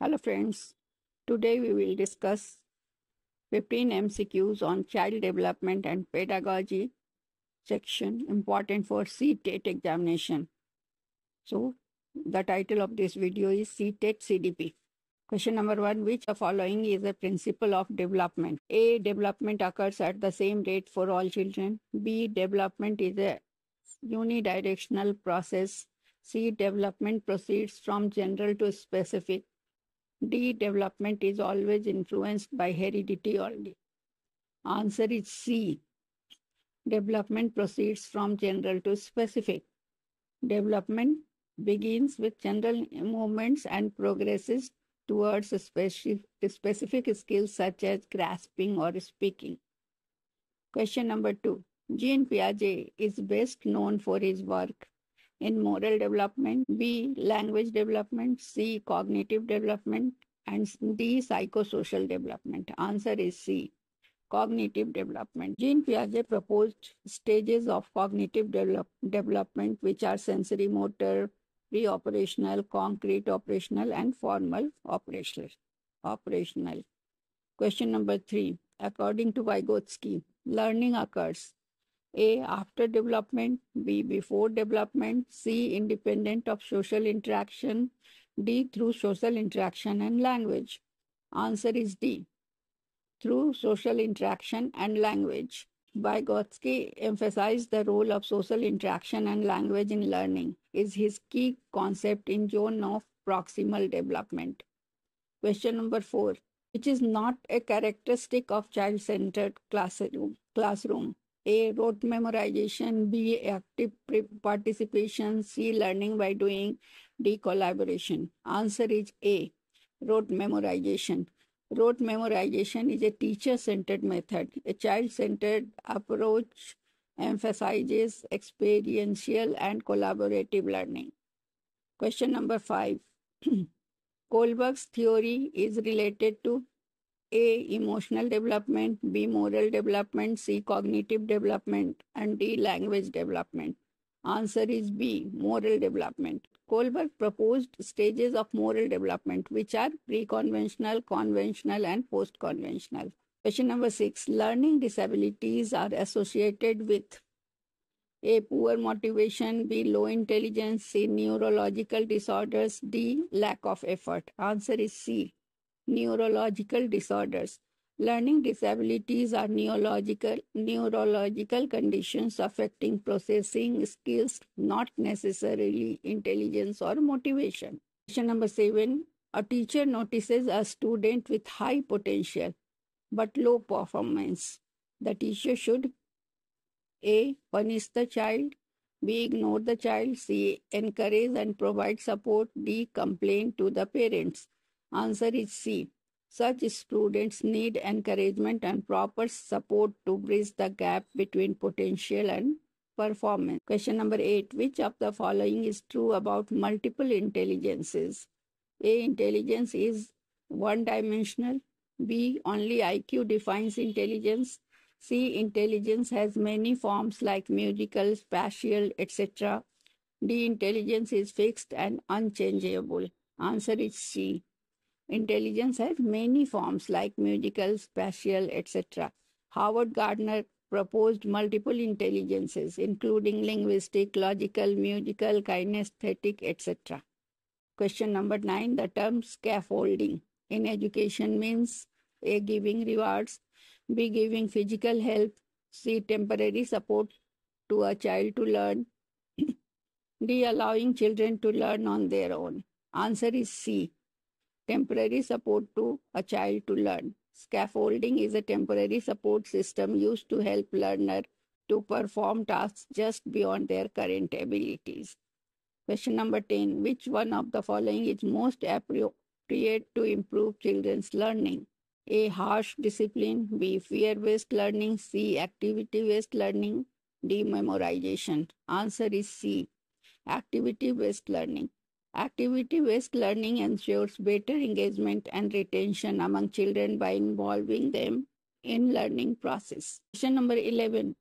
Hello friends, today we will discuss 15 MCQs on child development and pedagogy section important for CTET examination. So, the title of this video is CTET CDP. Question number 1. Which of the following is a principle of development? A. Development occurs at the same rate for all children. B. Development is a unidirectional process. C. Development proceeds from general to specific. D. Development is always influenced by heredity only. Answer is C. Development proceeds from general to specific. Development begins with general movements and progresses towards specific skills such as grasping or speaking. Question number 2. Jean Piaget is best known for his work in moral development, B. Language development, C. Cognitive development, and D. Psychosocial development. Answer is C. Cognitive development. Jean Piaget proposed stages of cognitive development, which are sensory motor, pre-operational, concrete operational, and formal operational. Question number 3. According to Vygotsky, learning occurs A. After development, B. Before development, C. Independent of social interaction, D. Through social interaction and language. Answer is D. Through social interaction and language. Vygotsky emphasized the role of social interaction and language in learning, is his key concept in zone of proximal development. Question number 4. Which is not a characteristic of child-centered classroom? A. Rote memorization, B. Active participation, C. Learning by doing, D. Collaboration. Answer is A. Rote memorization. Rote memorization is a teacher-centered method. A child-centered approach emphasizes experiential and collaborative learning. Question number 5. Kohlberg's theory is related to A. Emotional development, B. Moral development, C. Cognitive development, and D. Language development. Answer is B. Moral development. Kohlberg proposed stages of moral development, which are pre-conventional, conventional, and post-conventional. Question number 6. Learning disabilities are associated with A. Poor motivation, B. Low intelligence, C. Neurological disorders, D. Lack of effort. Answer is C. Neurological disorders. Learning disabilities are neurological conditions affecting processing skills, not necessarily intelligence or motivation. Question number 7. A teacher notices a student with high potential but low performance. The teacher should A. Punish the child, B. Ignore the child, C. Encourage and provide support, D. Complain to the parents. Answer is C. Such students need encouragement and proper support to bridge the gap between potential and performance. Question number 8. Which of the following is true about multiple intelligences? A. Intelligence is one-dimensional. B. Only IQ defines intelligence. C. Intelligence has many forms like musical, spatial, etc. D. Intelligence is fixed and unchangeable. Answer is C. Intelligence has many forms like musical, spatial, etc. Howard Gardner proposed multiple intelligences, including linguistic, logical, musical, kinesthetic, etc. Question number 9. The term scaffolding in education means A. Giving rewards, B. Giving physical help, C. Temporary support to a child to learn, D. Allowing children to learn on their own. Answer is C. Temporary support to a child to learn. Scaffolding is a temporary support system used to help learner to perform tasks just beyond their current abilities. Question number 10. Which one of the following is most appropriate to improve children's learning? A. Harsh discipline, B. Fear-based learning, C. Activity-based learning, D. Memorization. Answer is C. Activity-based learning. Activity-based learning ensures better engagement and retention among children by involving them in learning process. Question number 11.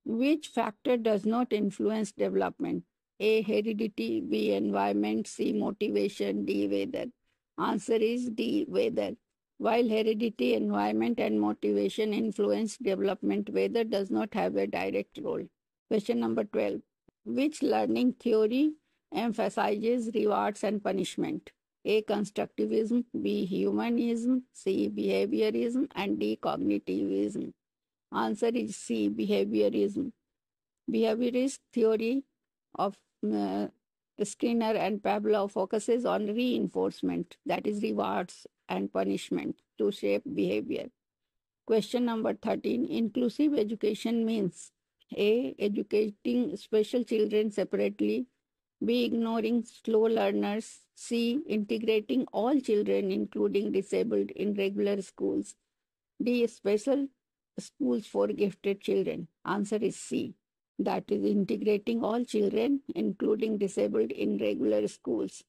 Which factor does not influence development? A. Heredity, B. Environment, C. Motivation, D. Weather. Answer is D, weather. While heredity, environment, and motivation influence development, weather does not have a direct role. Question number 12. Which learning theory emphasizes rewards and punishment? A. Constructivism, B. Humanism, C. Behaviorism, and D. Cognitivism. Answer is C. Behaviorism. Behaviorist theory of Skinner and Pavlov focuses on reinforcement, that is, rewards and punishment, to shape behavior. Question number 13. Inclusive education means A. Educating special children separately, B. Ignoring slow learners, C. Integrating all children, including disabled, in regular schools, D. Special schools for gifted children. Answer is C. That is, integrating all children, including disabled, in regular schools.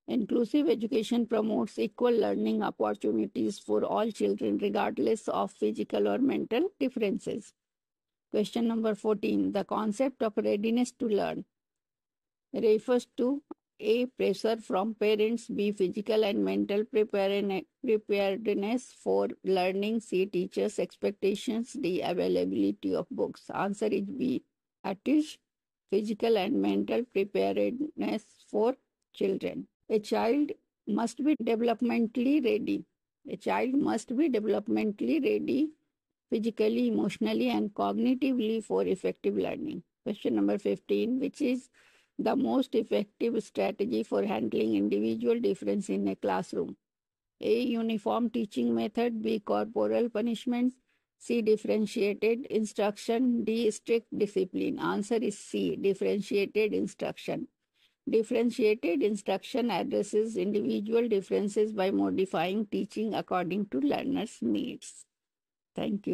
Inclusive education promotes equal learning opportunities for all children, regardless of physical or mental differences. Question number 14. The concept of readiness to learn refers to A. Pressure from parents, B. Physical and mental preparedness for learning, C. Teachers' expectations, D. Availability of books. Answer is B. That is, physical and mental preparedness for children. A child must be developmentally ready. A child must be developmentally ready physically, emotionally, and cognitively for effective learning. Question number 15. Which is the most effective strategy for handling individual difference in a classroom? A. Uniform teaching method, B. Corporal punishment, C. Differentiated instruction, D. Strict discipline. Answer is C. Differentiated instruction. Differentiated instruction addresses individual differences by modifying teaching according to learners' needs. Thank you.